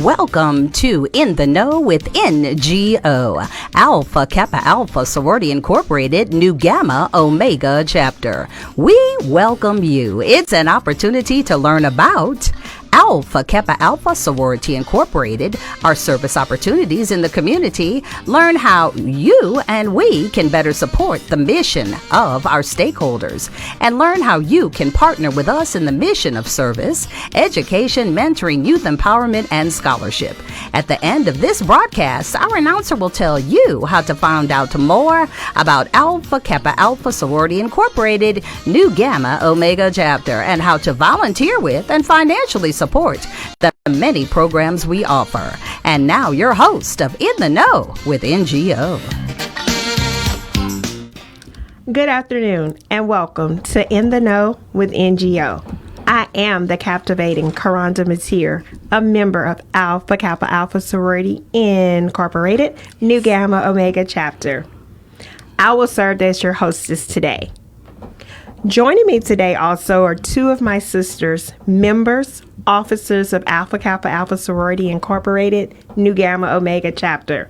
Welcome to In the Know with NGO, Alpha Kappa Alpha Sorority Incorporated, Nu Gamma Omega Chapter. We welcome you. It's an opportunity to learn about Alpha Kappa Alpha Sorority Incorporated, our service opportunities in the community, learn how you and we can better support the mission of our stakeholders, and learn how you can partner with us in the mission of service, education, mentoring, youth empowerment, and scholarship. At the end of this broadcast, our announcer will tell you how to find out more about Alpha Kappa Alpha Sorority Incorporated, Nu Gamma Omega Chapter, and how to volunteer with and financially support the many programs we offer. And now your host of In the Know with NGO. Good afternoon and welcome to In the Know with NGO. I am the captivating Karanda Matir, a member of Alpha Kappa Alpha Sorority Incorporated, Nu Gamma Omega Chapter. I will serve as your hostess today. Joining me today also are two of my sisters, members, officers of Alpha Kappa Alpha Sorority Incorporated, Nu Gamma Omega Chapter.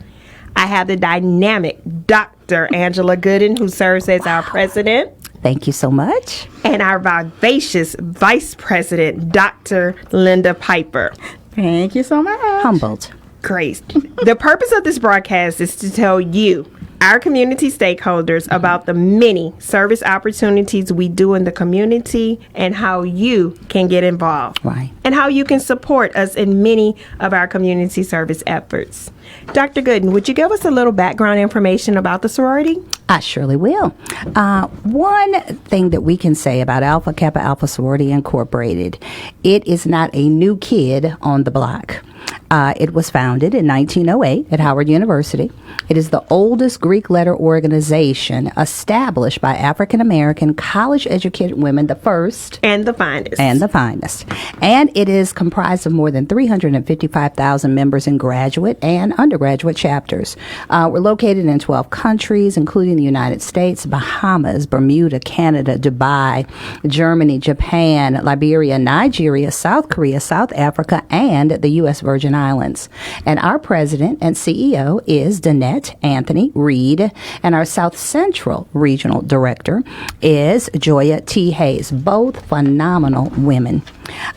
I have the dynamic Dr. Angela Gooden, who serves as our president. Thank you so much. And our vivacious vice president, Dr. Linda Piper. Thank you so much. Humbled. Great. The purpose of this broadcast is to tell you, our community stakeholders, about the many service opportunities we do in the community and how you can get involved. Right. And how you can support us in many of our community service efforts. Dr. Gooden, would you give us a little background information about the sorority? I surely will. One thing that we can say about Alpha Kappa Alpha Sorority Incorporated, it is not a new kid on the block. It was founded in 1908 at Howard University. It is the oldest Greek letter organization established by African American college-educated women, the first and the finest. And it is comprised of more than 355,000 members in graduate and undergraduate chapters. We're located in 12 countries, including the United States, Bahamas, Bermuda, Canada, Dubai, Germany, Japan, Liberia, Nigeria, South Korea, South Africa, and the U.S. Virgin Islands. And our president and CEO is Danette Anthony Reed, and our South Central Regional Director is Joya T. Hayes, both phenomenal women.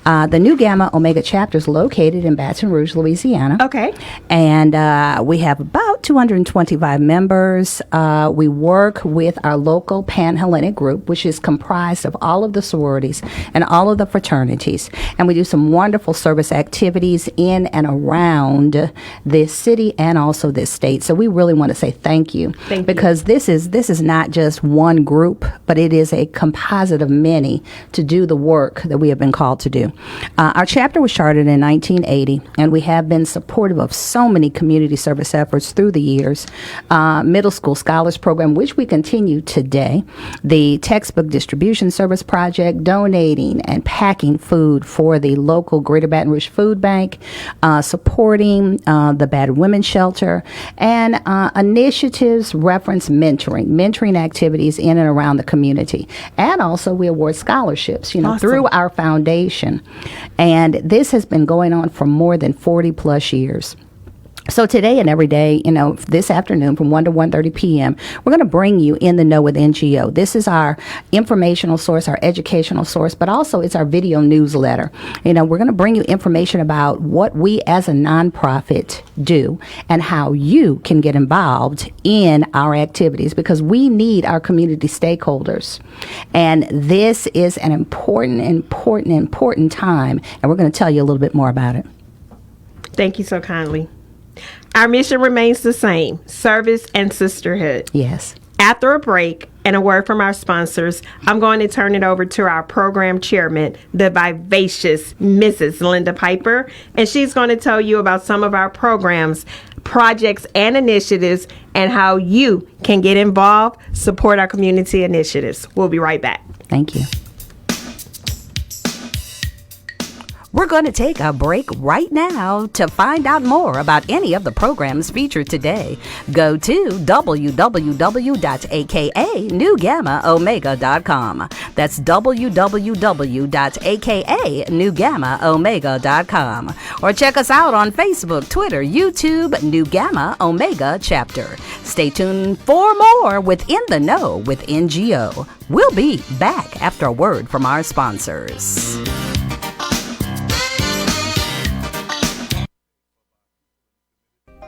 The Nu Gamma Omega Chapter is located in Baton Rouge, Louisiana. Okay. And we have about 225 members. We work with our local Pan-Hellenic group, which is comprised of all of the sororities and all of the fraternities. And we do some wonderful service activities in and around this city and also this state. So we really want to say thank you. Because this is not just one group, but it is a composite of many to do the work that we have been called to do. Our chapter was chartered in 1980, and we have been supportive of so many community service efforts through the years. Middle School Scholars Program, which we continue today, the Textbook Distribution Service Project, donating and packing food for the local Greater Baton Rouge Food Bank, supporting the Battered Women's Shelter, and initiatives reference mentoring activities in and around the community. And also we award scholarships, Awesome. through our foundation. And this has been going on for more than 40 plus years. So today and every day, this afternoon from 1 to 1:30 p.m., we're going to bring you In the Know with NGO. This is our informational source, our educational source, but also it's our video newsletter. We're going to bring you information about what we as a nonprofit do and how you can get involved in our activities, because we need our community stakeholders. And this is an important time, and we're going to tell you a little bit more about it. Thank you so kindly. Our mission remains the same: service and sisterhood. Yes. After a break and a word from our sponsors, I'm going to turn it over to our program chairman, the vivacious Mrs. Linda Piper, and she's going to tell you about some of our programs, projects, and initiatives, and how you can get involved, support our community initiatives. We'll be right back. Thank you. We're going to take a break right now. To find out more about any of the programs featured today, go to www.akanewgammaomega.com. That's www.akanewgammaomega.com. Or check us out on Facebook, Twitter, YouTube, New Gamma Omega Chapter. Stay tuned for more with In the Know with NGO. We'll be back after a word from our sponsors.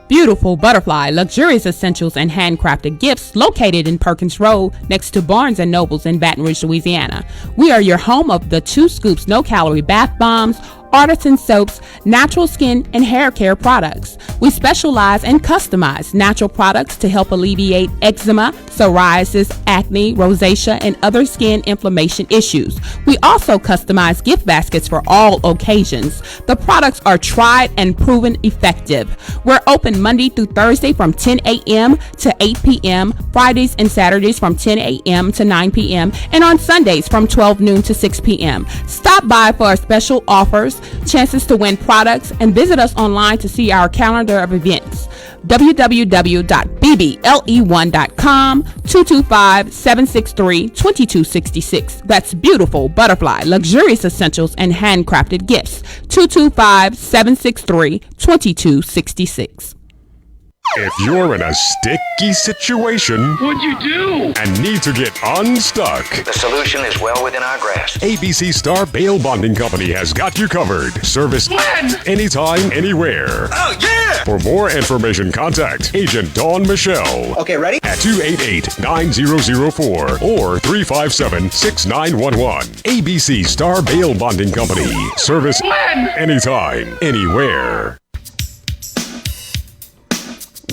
Beautiful Butterfly, luxurious essentials and handcrafted gifts located in Perkins Road next to Barnes & Nobles in Baton Rouge, Louisiana. We are your home of the 2 Scoops no-calorie bath bombs, artisan soaps, natural skin and hair care products. We specialize and customize natural products to help alleviate eczema, psoriasis, acne, rosacea, and other skin inflammation issues. We also customize gift baskets for all occasions. The products are tried and proven effective. We're open Monday through Thursday from 10 a.m. to 8 p.m., Fridays and Saturdays from 10 a.m. to 9 p.m., and on Sundays from 12 noon to 6 p.m. Stop by for our special offers, chances to win products, and visit us online to see our calendar of events. www.bble1.com, 225-763-2266. That's Beautiful Butterfly, luxurious essentials and handcrafted gifts. 225-763-2266. If you're in a sticky situation, What'd you do? and need to get unstuck, The solution is well within our grasp. ABC Star Bail Bonding Company has got you covered. Service When? anytime, anywhere. Oh, yeah! For more information, contact Agent Dawn Michelle Okay, ready? at 288-9004 or 357-6911. ABC Star Bail Bonding Company. Service When? anytime, anywhere.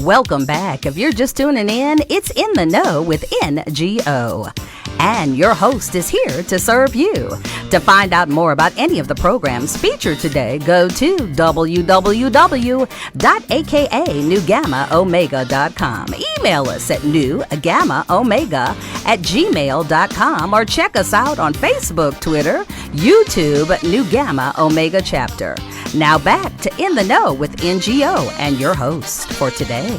Welcome back. If you're just tuning in, it's In the Know with NGO. And your host is here to serve you. To find out more about any of the programs featured today, go to www.akanewgammaomega.com. Email us at newgammaomega@gmail.com or check us out on Facebook, Twitter, YouTube, New Gamma Omega Chapter. Now back to In the Know with NGO and your host for today.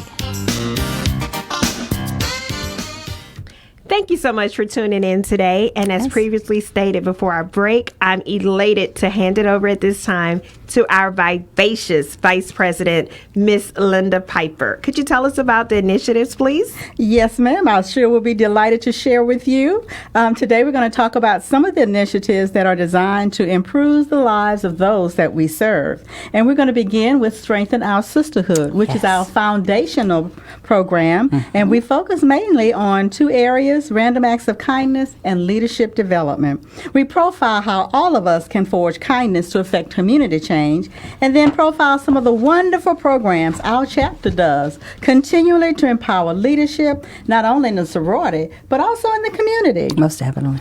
Thank you so much for tuning in today. And as previously stated before our break, I'm elated to hand it over at this time to our vivacious Vice President, Miss Linda Piper. Could you tell us about the initiatives, please? Yes, ma'am. I sure will be delighted to share with you. Today we're going to talk about some of the initiatives that are designed to improve the lives of those that we serve. And we're going to begin with Strengthen Our Sisterhood, which is our foundational program. And we focus mainly on 2 areas: random acts of kindness and leadership development. We profile how all of us can forge kindness to affect community change, and then profile some of the wonderful programs our chapter does continually to empower leadership, not only in the sorority, but also in the community. Most definitely.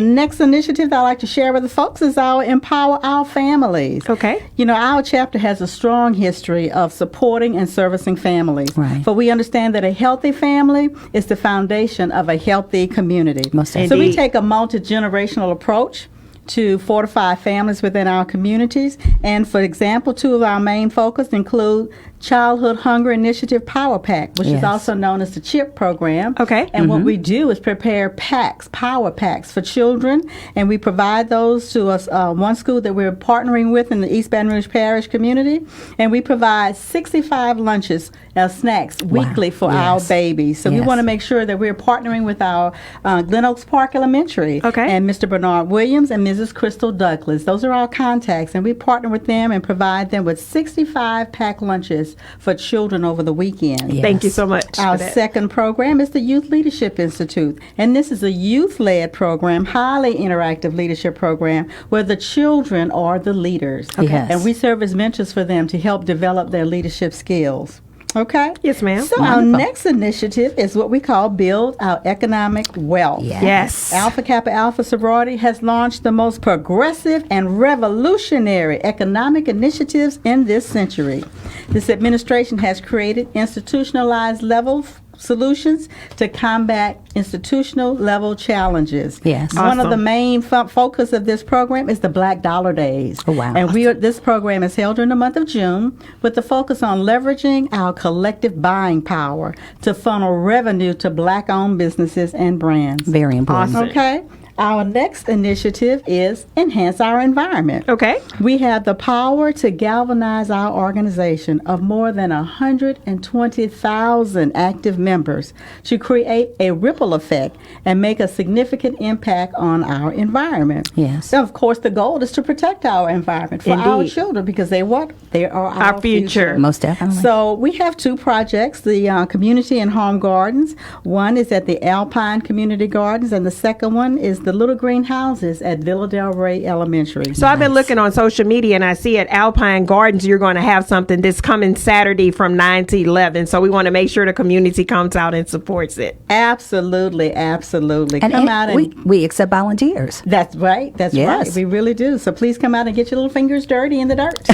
Next initiative that I'd like to share with the folks is our Empower Our Families. Okay. You know, our chapter has a strong history of supporting and servicing families. Right. For we understand that a healthy family is the foundation of a healthy community. Most So we definitely. take a multi-generational approach to fortify families within our communities. And for example, 2 of our main focus include Childhood Hunger Initiative Power Pack, which is Yes. also known as the CHIP program. Okay. And what we do is prepare packs, power packs for children, and we provide those to us, one school that we're partnering with in the East Baton Rouge Parish community, and we provide 65 lunches as snacks weekly for our Yes. babies. So we Yes. want to make sure that we're partnering with our Glen Oaks Park Elementary Okay. and Mr. Bernard Williams and Mrs. Crystal Douglas. Those are our contacts, and we partner with them and provide them with 65 pack lunches for children over the weekend. Yes. Thank you so much. Our for that. second program is the Youth Leadership Institute, and this is a youth-led program, highly interactive leadership program where the children are the leaders. Yes. And we serve as mentors for them to help develop their leadership skills. Okay? Yes, ma'am. So our Wonderful. next initiative is what we call Build Our Economic Wealth. Yes. Alpha Kappa Alpha Sorority has launched the most progressive and revolutionary economic initiatives in this century. This administration has created institutionalized level solutions to combat institutional level challenges. Yes. One of Awesome. the main focus of this program is the Black Dollar Days. Oh, wow. And this program is held during the month of June with the focus on leveraging our collective buying power to funnel revenue to Black-owned businesses and brands. Very important. Awesome. Okay. Our next initiative is Enhance Our Environment. Okay. We have the power to galvanize our organization of more than 120,000 active members to create a ripple effect and make a significant impact on our environment. Yes. So, of course, the goal is to protect our environment for our Indeed. children because they are our future. Most definitely. So we have two projects, the community and home gardens. One is at the Alpine Community Gardens, and the second one is the Little Green Houses at Villa Del Rey Elementary. So I've been looking on social media and I see at Alpine Gardens you're going to have something this coming Saturday from 9 to 11. So we want to make sure the community comes out and supports it. Absolutely, absolutely. And Come out and we accept volunteers. that's right. That's Yes. right. We really do. So please come out and get your little fingers dirty in the dirt.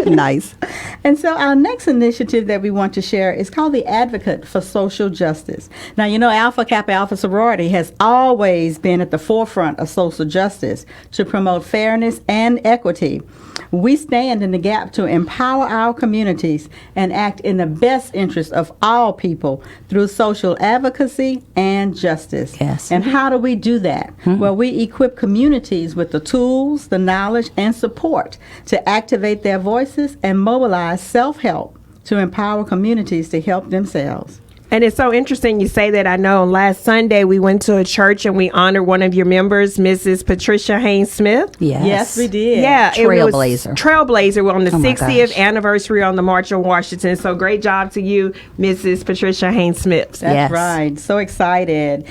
Nice. And so our next initiative that we want to share is called the Advocate for Social Justice. Now, you know, Alpha Kappa Alpha Sorority has always been at the forefront of social justice to promote fairness and equity. We stand in the gap to empower our communities and act in the best interest of all people through social advocacy and justice. Yes. And how do we do that? Well, we equip communities with the tools, the knowledge, and support to activate their voices and mobilize self-help to empower communities to help themselves. And it's so interesting you say that. I know last Sunday we went to a church and we honored one of your members, Mrs. Patricia Haynes Smith. Yes. Yes, we did. Yeah, Trailblazer. It was Trailblazer. We're on the Oh, my 60th gosh. anniversary on the March on Washington. So great job to you, Mrs. Patricia Haynes Smith. That's Yes. right. So excited.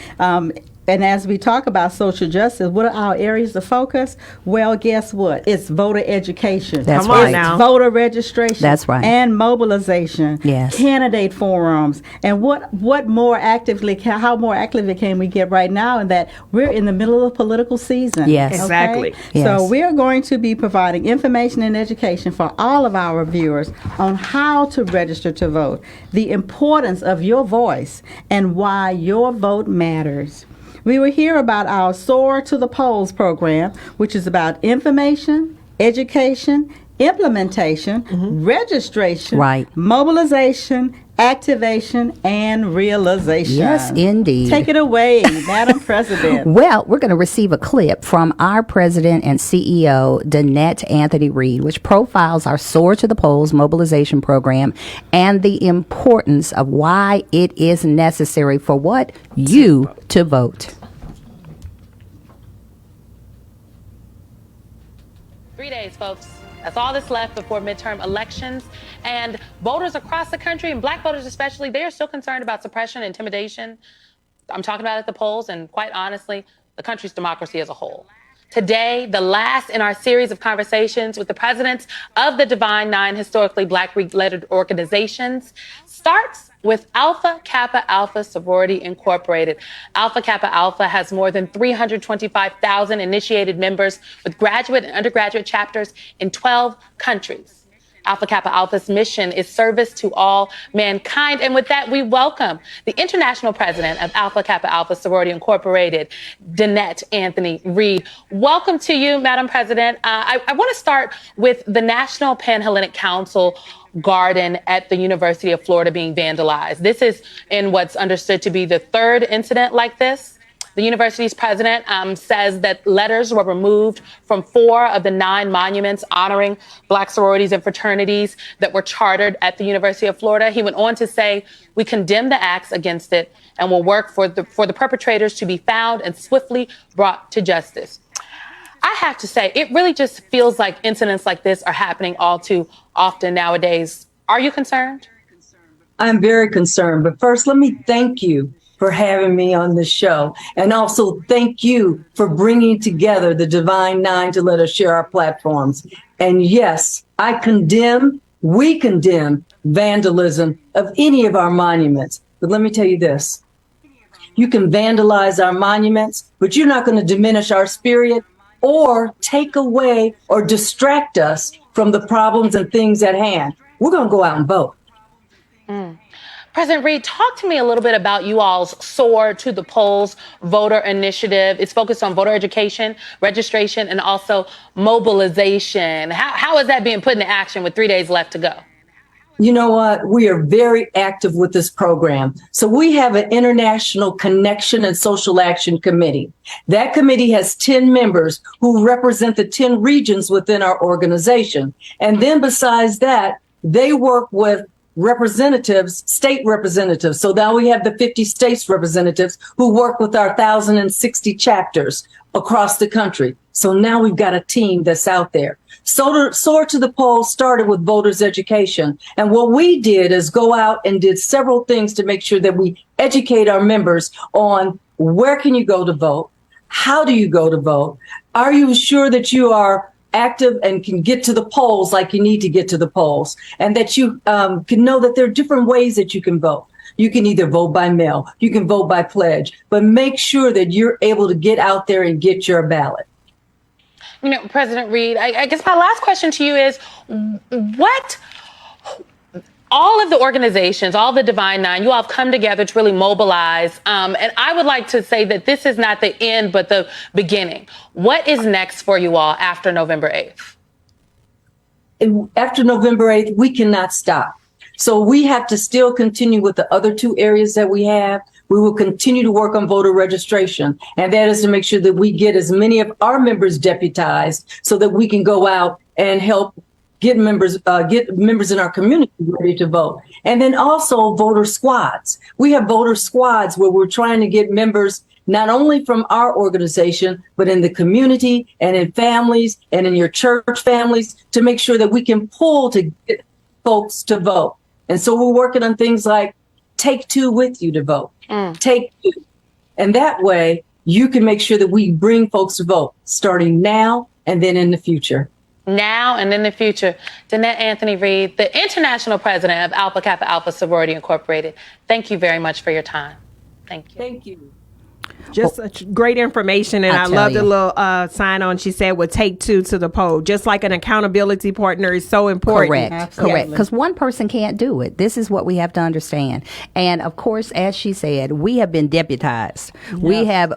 And as we talk about social justice, what are our areas of focus? Well, guess what? It's voter education. That's Come on right. now. Voter registration. That's right. And mobilization. Yes. Candidate forums. And what more actively, how more actively can we get right now in that we're in the middle of political season? Yes. Okay? Exactly. Yes. So we are going to be providing information and education for all of our viewers on how to register to vote, the importance of your voice, and why your vote matters. We will hear about our Soar to the Polls program, which is about information, education, implementation, registration, Right. mobilization, activation, and realization. Yes, indeed. Take it away, Madam President. Well, we're going to receive a clip from our president and CEO, Danette Anthony Reed, which profiles our Soar to the Polls mobilization program and the importance of why it is necessary for what? You to vote. 3 days, folks. That's all that's left before midterm elections. And voters across the country, and black voters especially, they are still concerned about suppression, intimidation. I'm talking about at the polls, and quite honestly, the country's democracy as a whole. Today, the last in our series of conversations with the presidents of the Divine Nine historically black-led organizations starts with Alpha Kappa Alpha Sorority Incorporated. Alpha Kappa Alpha has more than 325,000 initiated members with graduate and undergraduate chapters in 12 countries. Alpha Kappa Alpha's mission is service to all mankind. And with that, we welcome the international president of Alpha Kappa Alpha Sorority Incorporated, Danette Anthony Reed. Welcome to you, Madam President. I want to start with the National Pan-Hellenic Council garden at the University of Florida being vandalized. This is in what's understood to be the third incident like this. The university's president says that letters were removed from 4 of the 9 monuments honoring black sororities and fraternities that were chartered at the University of Florida. He went on to say, we condemn the acts against it and will work for the perpetrators to be found and swiftly brought to justice. I have to say, it really just feels like incidents like this are happening all too often nowadays. Are you concerned? I'm very concerned. But first, let me thank you for having me on this show. And also thank you for bringing together the Divine Nine to let us share our platforms. And yes, we condemn vandalism of any of our monuments. But let me tell you this. You can vandalize our monuments, but you're not going to diminish our spirit or take away or distract us from the problems and things at hand. We're going to go out and vote. President Reed, talk to me a little bit about you all's Soar to the Polls voter initiative. It's focused on voter education, registration, and also mobilization. How is that being put into action with 3 days left to go? You know what? We are very active with this program. So we have an International Connection and Social Action Committee. That committee has 10 members who represent the 10 regions within our organization. And then besides that, they work with representatives, state representatives. So now we have the 50 states representatives who work with our 1,060 chapters across the country. So now we've got a team that's out there. Soar to the Polls started with voters education. And what we did is go out and did several things to make sure that we educate our members on where can you go to vote? How do you go to vote? Are you sure that you are active and can get to the polls like you need to get to the polls? And that you can know that there are different ways that you can vote. You can either vote by mail, you can vote by pledge, but make sure that you're able to get out there and get your ballot. You know, President Reed, I guess my last question to you is, what all of the organizations, all the Divine Nine, you all have come together to really mobilize. And I would like to say that this is not the end, but the beginning. What is next for you all after November 8th? After November 8th, we cannot stop. So we have to still continue with the other two areas that we have. We will continue to work on voter registration, and that is to make sure that we get as many of our members deputized so that we can go out and help get members in our community ready to vote. And then also voter squads. We have voter squads where we're trying to get members not only from our organization, but in the community and in families and in your church families to make sure that we can pull to get folks to vote. And so we're working on things like take two with you to vote. Take two. And that way you can make sure that we bring folks to vote starting now and then in the future. Now and in the future. Danette Anthony Reed, the international president of Alpha Kappa Alpha Sorority Incorporated. Thank you very much for your time. Thank you. Thank you. Just such great information, and I love the little sign on. She said, "Would take two to the poll." Just like an accountability partner is so important. Correct. Absolutely. Correct. Because one person can't do it. This is what we have to understand. And of course, as she said, we have been deputized. Yes.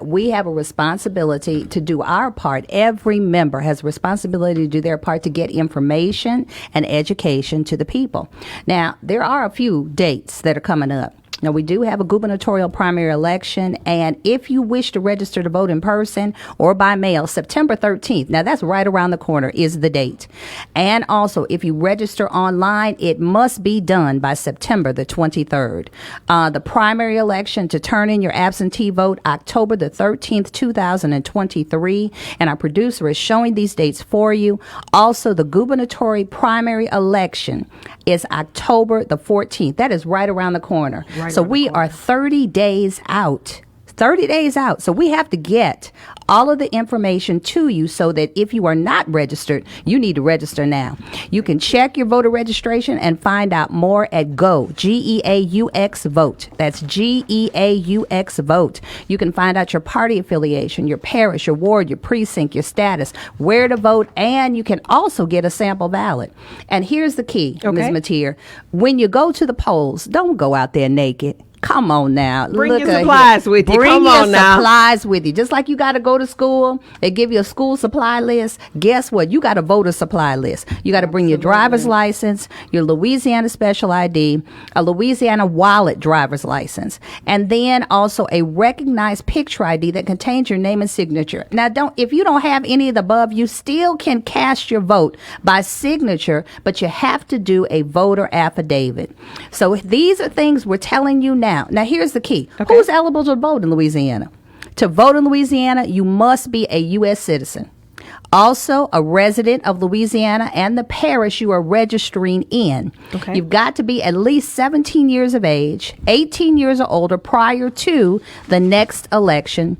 We have a responsibility to do our part. Every member has a responsibility to do their part to get information and education to the people. Now, there are a few dates that are coming up. Now, we do have a gubernatorial primary election, and if you wish to register to vote in person or by mail, September 13th, now that's right around the corner, is the date. And also, if you register online, it must be done by September the 23rd. The primary election to turn in your absentee vote, October the 13th, 2023, and our producer is showing these dates for you. Also, the gubernatorial primary election is October the 14th. That is right around the corner. So we are 30 days out. 30 days out. So we have to get all of the information to you so that if you are not registered, you need to register now. You can check your voter registration and find out more at GEAUX, G-E-A-U-X vote. That's G-E-A-U-X vote. You can find out your party affiliation, your parish, your ward, your precinct, your status, where to vote, and you can also get a sample ballot. And here's the key, Ms. Mateer. When you go to the polls, don't go out there naked. Come on now. Bring Look your supplies with you. Bring Come your on now. supplies with you. Just like you got to go to school, they give you a school supply list. Guess what? You got a voter supply list. You got to bring your driver's license, your Louisiana special ID, a Louisiana wallet driver's license, and then also a recognized picture ID that contains your name and signature. Now, if you don't have any of the above, you still can cast your vote by signature, but you have to do a voter affidavit. So these are things we're telling you now. Now, here's the key. Okay. Who's eligible to vote in Louisiana? To vote in Louisiana, you must be a U.S. citizen. Also, a resident of Louisiana and the parish you are registering in. Okay. You've got to be at least 17 years of age, 18 years or older prior to the next election,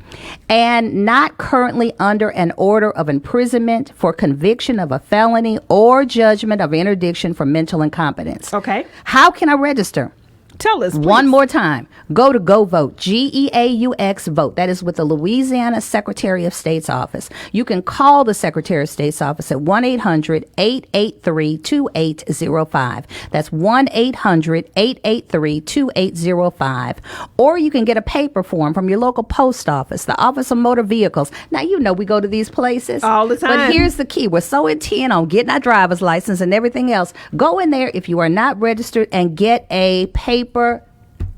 and not currently under an order of imprisonment for conviction of a felony or judgment of interdiction for mental incompetence. Okay. How can I register? Tell us, please. One more time. Go to Go Vote, GEAUX Vote. That is with the Louisiana Secretary of State's office. You can call the Secretary of State's office at 1-800-883-2805. That's 1-800-883-2805. Or you can get a paper form from your local post office, the Office of Motor Vehicles. Now, you know we go to these places all the time. But here's the key. We're so intent on getting our driver's license and everything else. Go in there if you are not registered and get a paper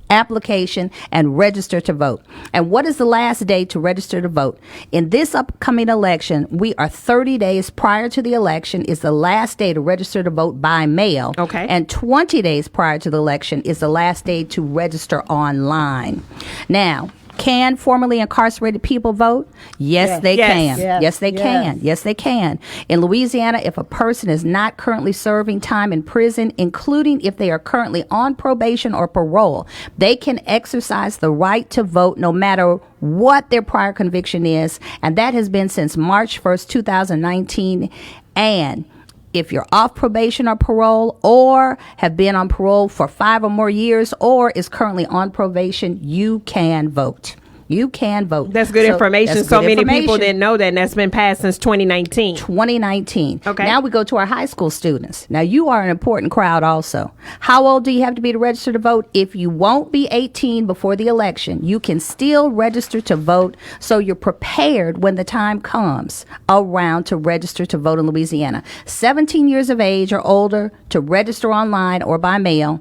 application and register to vote. And what is the last day to register to vote? In this upcoming election, we are 30 days prior to the election is the last day to register to vote by mail. Okay. And 20 days prior to the election is the last day to register online. Now, can formerly incarcerated people vote? Yes, they can. Yes, they can. Yes, they can. In Louisiana, if a person is not currently serving time in prison, including if they are currently on probation or parole, they can exercise the right to vote no matter what their prior conviction is. And that has been since March 1st, 2019. And if you're off probation or parole or have been on parole for 5 or more years or is currently on probation, you can vote. You can vote. That's good information. That's so good many information. people didn't know that, and that's been passed since 2019. 2019. Okay. Now we go to our high school students. Now you are an important crowd also. How old do you have to be to register to vote? If you won't be 18 before the election, you can still register to vote so you're prepared when the time comes around to register to vote in Louisiana. 17 years of age or older to register online or by mail.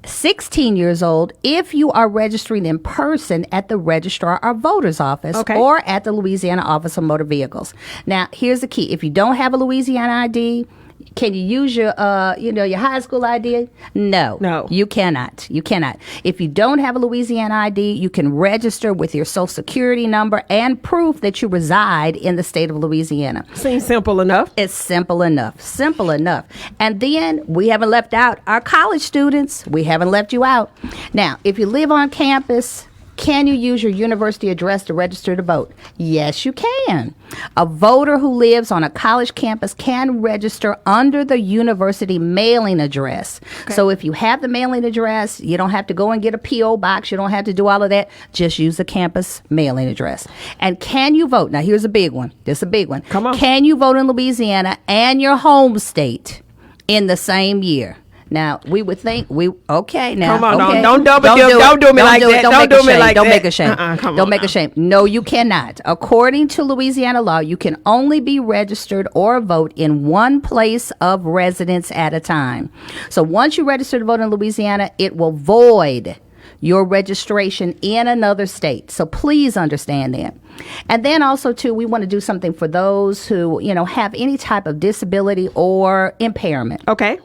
16 years old if you are registering in person at the registrar or voter's office or at the Louisiana Office of Motor Vehicles. Now, here's the key. If you don't have a Louisiana ID, can you use your your high school ID? No, you cannot. You cannot. If you don't have a Louisiana ID, you can register with your Social Security number and proof that you reside in the state of Louisiana. Seems simple enough. It's simple enough. Simple enough. And then we haven't left out our college students. We haven't left you out. Now, if you live on campus, can you use your university address to register to vote? Yes, you can. A voter who lives on a college campus can register under the university mailing address. So if you have the mailing address, you don't have to go and get a P.O. box. You don't have to do all of that. Just use the campus mailing address. And can you vote? Now, here's a big one. This is a big one. Come on. Can you vote in Louisiana and your home state in the same year? Now, we would think okay. Now, come on, okay. don't double dip. Don't do me like that. Don't do me like that. Don't make a shame. Don't make a shame. No, you cannot. According to Louisiana law, you can only be registered or vote in one place of residence at a time. So once you register to vote in Louisiana, it will void your registration in another state. So please understand that. And then also, too, we want to do something for those who, have any type of disability or impairment. Okay.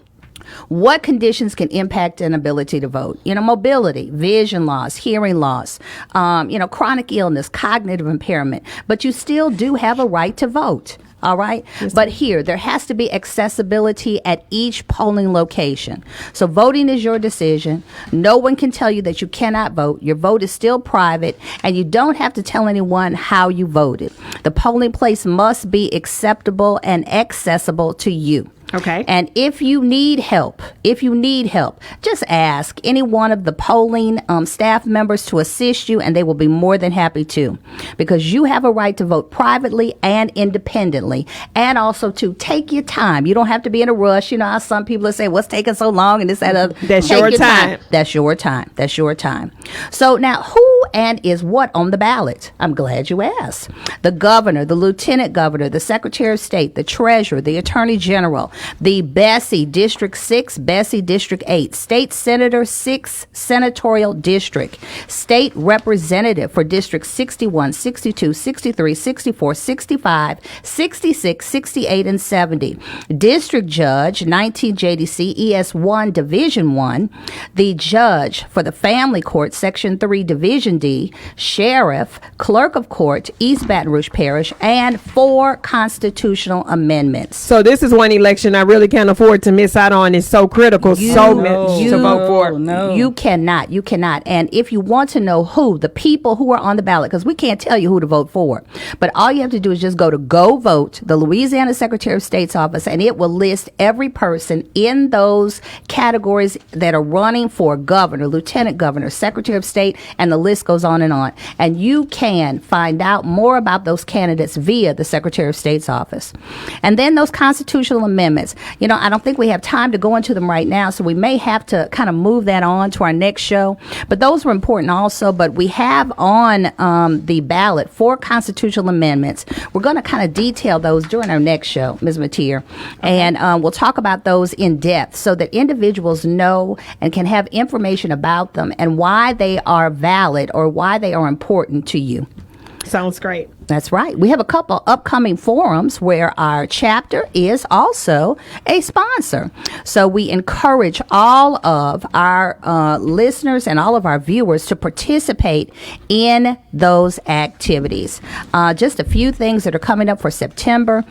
What conditions can impact an ability to vote? Mobility, vision loss, hearing loss, chronic illness, cognitive impairment. But you still do have a right to vote. All right. Yes, but here, there has to be accessibility at each polling location. So voting is your decision. No one can tell you that you cannot vote. Your vote is still private, and you don't have to tell anyone how you voted. The polling place must be acceptable and accessible to you. Okay. And if you need help, just ask any one of the polling staff members to assist you, and they will be more than happy to, because you have a right to vote privately and independently, and also to take your time. You don't have to be in a rush. You know how some people say, what's taking so long, and this, that, other. That's your time. That's your time. That's your time. So now, who and is what on the ballot? I'm glad you asked. The governor, the lieutenant governor, the secretary of state, the treasurer, the attorney general, the Bessie District 6, Bessie District 8, State Senator 6 Senatorial District, State Representative for District 61, 62, 63, 64, 65, 66, 68, and 70, District Judge, 19 JDC ES1 Division 1, the Judge for the Family Court, Section 3 Division D, Sheriff, Clerk of Court, East Baton Rouge Parish, and 4 constitutional amendments. So this is one election election I really can't afford to miss out on. Is so critical. To vote for. No. You cannot. And if you want to know who, the people who are on the ballot, because we can't tell you who to vote for, but all you have to do is just go to Go Vote, the Louisiana Secretary of State's office, and it will list every person in those categories that are running for governor, lieutenant governor, secretary of state, and the list goes on. And you can find out more about those candidates via the Secretary of State's office. And then those constitutional amendments, I don't think we have time to go into them right now, so we may have to kind of move that on to our next show. But those were important also. But we have on the ballot 4 constitutional amendments. We're going to kind of detail those during our next show, Ms. Mateer. Okay. And we'll talk about those in depth so that individuals know and can have information about them and why they are valid or why they are important to you. Sounds great. That's right. We have a couple upcoming forums where our chapter is also a sponsor. So we encourage all of our listeners and all of our viewers to participate in those activities. Just a few things that are coming up for September.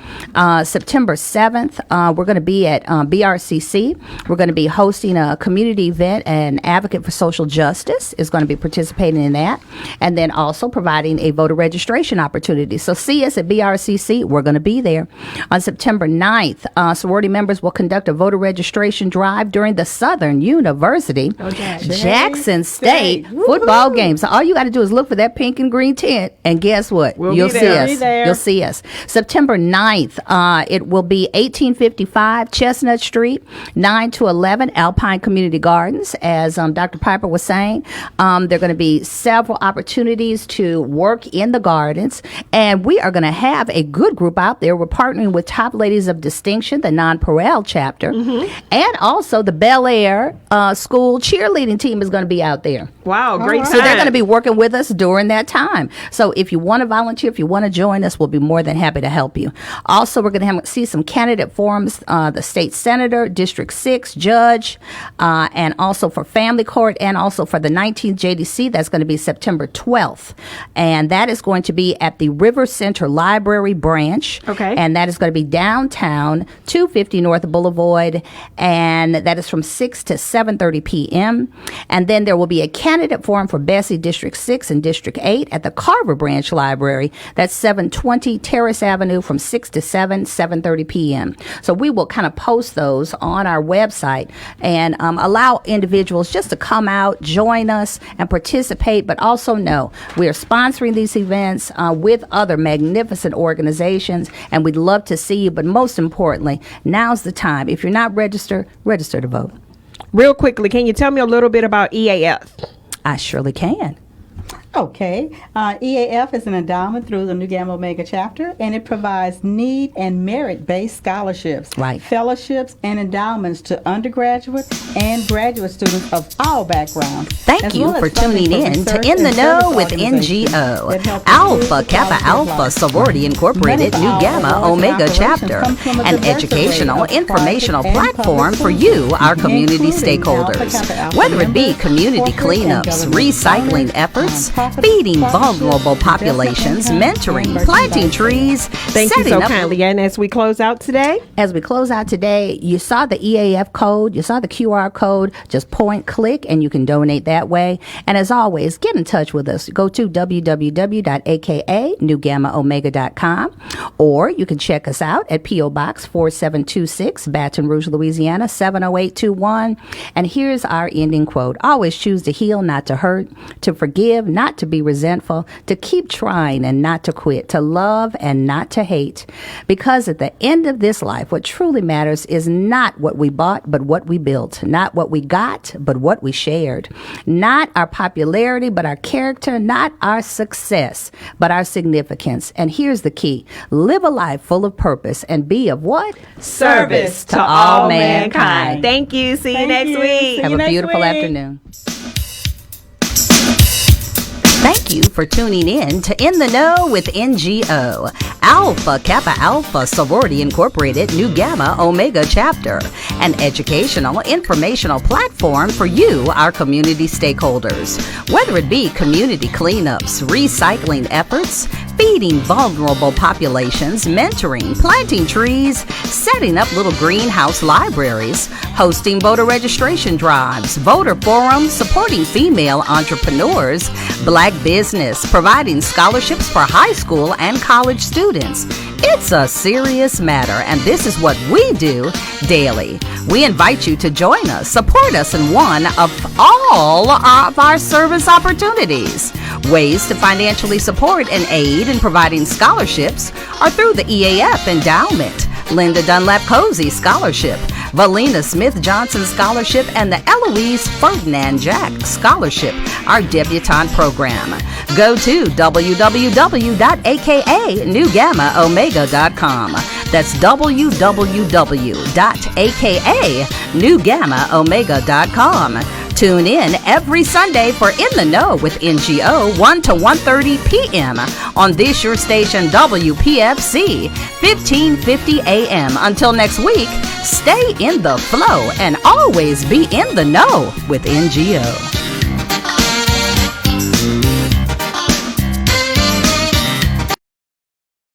September 7th, we're going to be at BRCC. We're going to be hosting a community event, and Advocate for Social Justice is going to be participating in that, and then also providing a voter registration opportunity. So see us at BRCC. We're going to be there. On September 9th, sorority members will conduct a voter registration drive during the Southern University Jackson State football game. So all you got to do is look for that pink and green tent, and guess what? You'll see us. You'll see us. September 9th, it will be 1855 Chestnut Street, 9 to 11 Alpine Community Gardens. As Dr. Piper was saying, there are going to be several opportunities to work in the gardens. And we are going to have a good group out there. We're partnering with Top Ladies of Distinction, the non-Parel chapter, and also the Bel Air school cheerleading team is going to be out there. Wow, great. So they're going to be working with us during that time. So if you want to volunteer, if you want to join us, we'll be more than happy to help you. Also, we're going to see some candidate forums, the state senator, District 6 judge, and also for family court, and also for the 19th JDC. That's going to be September 12th. And that is going to be at the River Center Library branch. Okay. And that is going to be downtown, 250 North Boulevard. And that is from 6 to 7:30 p.m. And then there will be a candidate forum for Bessie District 6 and District 8 at the Carver Branch Library. That's 720 Terrace Avenue from 6 to 7:30 p.m. So we will kind of post those on our website and allow individuals just to come out, join us, and participate. But also know we are sponsoring these events with other magnificent organizations, and we'd love to see you. But most importantly, now's the time. If you're not registered, register to vote. Real quickly, can you tell me a little bit about EAF? I surely can. Okay. EAF is an endowment through the Nu Gamma Omega chapter, and it provides need and merit-based scholarships, right, fellowships, and endowments to undergraduate and graduate students of all backgrounds. Thank you for tuning in to In the Know with NGO, Alpha Kappa Alpha Sorority Incorporated Nu Gamma Omega chapter, an educational, informational platform for you, our community stakeholders. Whether it be community cleanups, recycling efforts, feeding vulnerable populations, mentoring, planting trees. Thank you so kindly. And as we close out today, you saw the EAF code, you saw the QR code, just point, click, and you can donate that way. And as always, get in touch with us. Go to www.aka.nugammaomega.com, or you can check us out at P.O. Box 4726, Baton Rouge, Louisiana, 70821. And here's our ending quote. Always choose to heal, not to hurt, to forgive, not to be resentful, to keep trying and not to quit, to love and not to hate. Because at the end of this life, what truly matters is not what we bought, but what we built. Not what we got, but what we shared. Not our popularity, but our character. Not our success, but our significance. And here's the key. Live a life full of purpose and be of what? Service to all mankind. Thank you. See you next week. Have a beautiful afternoon. Thank you for tuning in to In the Know with NGO, Alpha Kappa Alpha Sorority Incorporated Nu Gamma Omega chapter, an educational, informational platform for you, our community stakeholders. Whether it be community cleanups, recycling efforts, feeding vulnerable populations, mentoring, planting trees, setting up little greenhouse libraries, hosting voter registration drives, voter forums, supporting female entrepreneurs, black business, providing scholarships for high school and college students. It's a serious matter, and this is what we do daily. We invite you to join us, support us in one of all of our service opportunities. Ways to financially support and aid in providing scholarships are through the EAF Endowment, Linda Dunlap Cozy Scholarship, Valina Smith Johnson Scholarship, and the Eloise Ferdinand Jack Scholarship, our debutante program. Go to www.akaNewGammaOmega.com. That's www.akaNewGammaOmega.com. Tune in every Sunday for In the Know with NGO, 1 to 1:30 p.m. on this your station WPFC, 1550 a.m. Until next week, stay in the flow and always be in the know with NGO.